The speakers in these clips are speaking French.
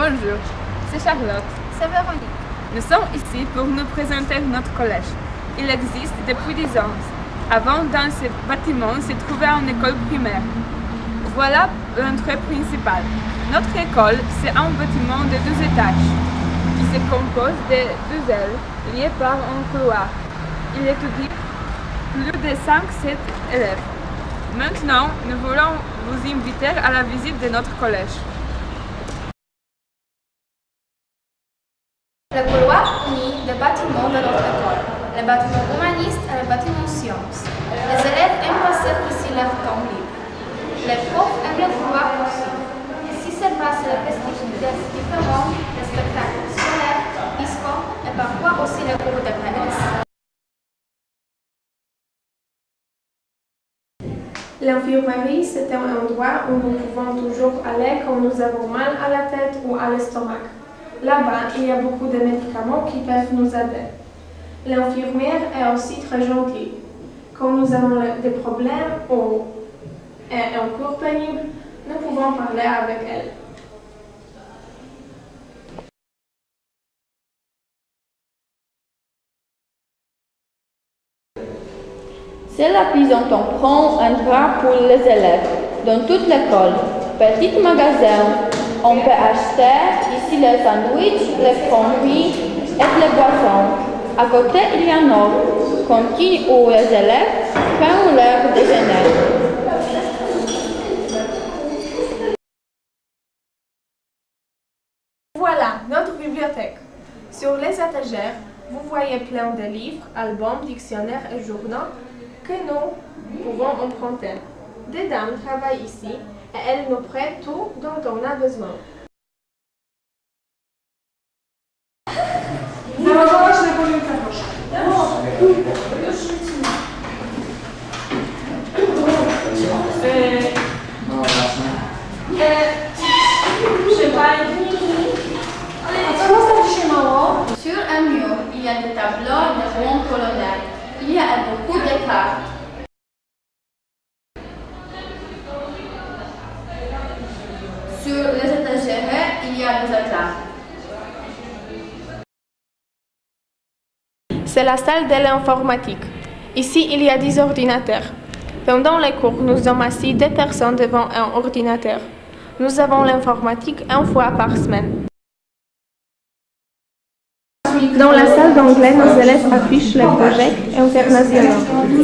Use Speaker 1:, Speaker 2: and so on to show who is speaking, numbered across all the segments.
Speaker 1: Bonjour, c'est Charlotte.
Speaker 2: C'est Véronique.
Speaker 1: Nous sommes ici pour nous présenter notre collège. Il existe depuis 10 ans. Avant, dans ce bâtiment, se trouvait une école primaire. Voilà l'entrée principale. Notre école, c'est un bâtiment de 2 étages qui se compose de 2 ailes liées par un couloir. Il étudie plus de 500 élèves. Maintenant, nous voulons vous inviter à la visite de notre collège.
Speaker 2: Le couloir unit deux bâtiments de notre école, le bâtiment humaniste et le bâtiment sciences. Les élèves aiment passer ici leur temps libre. Les profs aiment le couloir aussi. Ici se passent les festivités différentes, les spectacles scolaires, disco et parfois aussi les cours de PS.
Speaker 3: L'infirmerie, c'est un endroit où nous pouvons toujours aller quand nous avons mal à la tête ou à l'estomac. Là-bas, il y a beaucoup de médicaments qui peuvent nous aider. L'infirmière est aussi très gentille. Quand nous avons des problèmes ou un cours pénible, nous pouvons parler avec elle.
Speaker 4: C'est la plus important endroit pour les élèves dans toute l'école. Petit magasin, on peut acheter ici les sandwichs, les fruits et les boissons. À côté, il y a notre cantine où les élèves prennent leur déjeuner.
Speaker 3: Voilà notre bibliothèque. Sur les étagères, vous voyez plein de livres, albums, dictionnaires et journaux que nous pouvons emprunter. Des dames travaillent ici et elles nous prêtent tout dont on a besoin.
Speaker 4: Sur un mur, il y a des tableaux de grands colonels. Il y a beaucoup de cartes. Sur les étagères, il y a des atlas.
Speaker 3: C'est la salle de l'informatique. Ici, il y a 10 ordinateurs. Pendant les cours, nous sommes assis 2 personnes devant un ordinateur. Nous avons l'informatique 1 fois par semaine. Dans la salle d'anglais, nos élèves affichent les projets internationaux.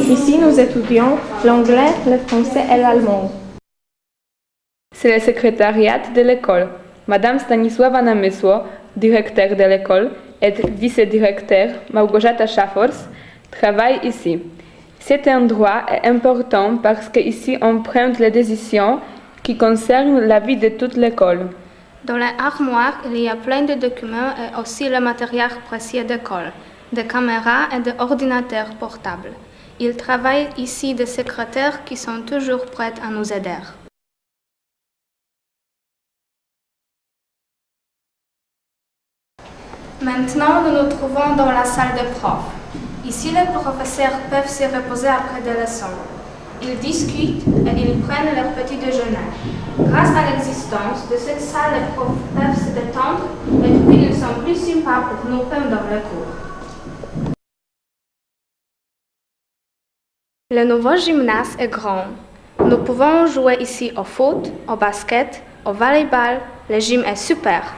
Speaker 3: Ici, nous étudions l'anglais, le français et l'allemand.
Speaker 1: C'est le secrétariat de l'école. Madame Stanisława Namysło, directeur de l'école, et vice-directeur Małgorzata Szafors travaillent ici. Cet endroit est important parce qu'ici on prend les décisions qui concernent la vie de toute l'école.
Speaker 2: Dans l'armoire, il y a plein de documents et aussi le matériel précieux d'école, des caméras et des ordinateurs portables. Il travaille ici des secrétaires qui sont toujours prêts à nous aider. Maintenant, nous nous trouvons dans la salle des profs. Ici, les professeurs peuvent se reposer après des leçons. Ils discutent et ils prennent leur petit déjeuner. Grâce à l'existence de cette salle, les profs peuvent se détendre et puis ils sont plus sympas pour nous pendant le cours. Le nouveau gymnase est grand. Nous pouvons jouer ici au foot, au basket, au volleyball. Le gym est super.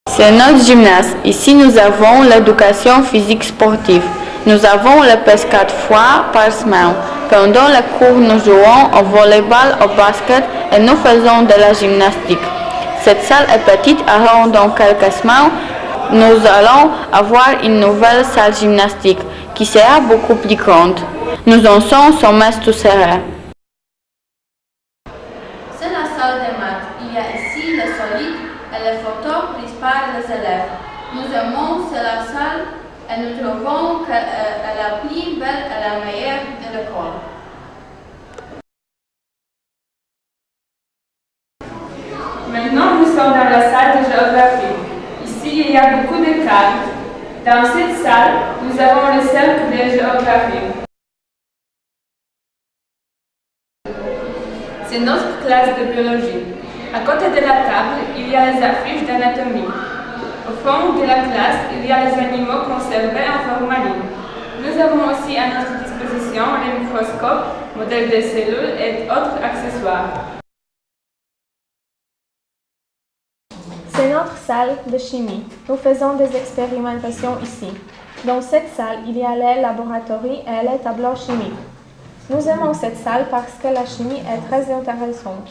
Speaker 4: C'est notre gymnase. Ici, nous avons l'éducation physique sportive. Nous avons le PES 4 fois par semaine. Pendant les cours, nous jouons au volleyball, au basket et nous faisons de la gymnastique. Cette salle est petite, alors dans quelques semaines, nous allons avoir une nouvelle salle gymnastique qui sera beaucoup plus grande. Nous en sommes tout serrés. C'est la salle des maths. Il y a ici les solides et les photos prises par les élèves. Nous aimons cette salle et nous trouvons qu'elle est la plus belle et la meilleure de l'école.
Speaker 1: Maintenant, nous sommes dans la salle de géographie. Ici, il y a beaucoup de cartes. Dans cette salle, nous avons le cercle de géographie. C'est notre classe de biologie. À côté de la table, il y a les affiches d'anatomie. Au fond de la classe, il y a les animaux conservés en formaline. Nous avons aussi à notre disposition les microscopes, modèles de cellules et autres accessoires.
Speaker 3: C'est notre salle de chimie. Nous faisons des expérimentations ici. Dans cette salle, il y a les laboratoires et les tableaux chimiques. Nous aimons cette salle parce que la chimie est très intéressante.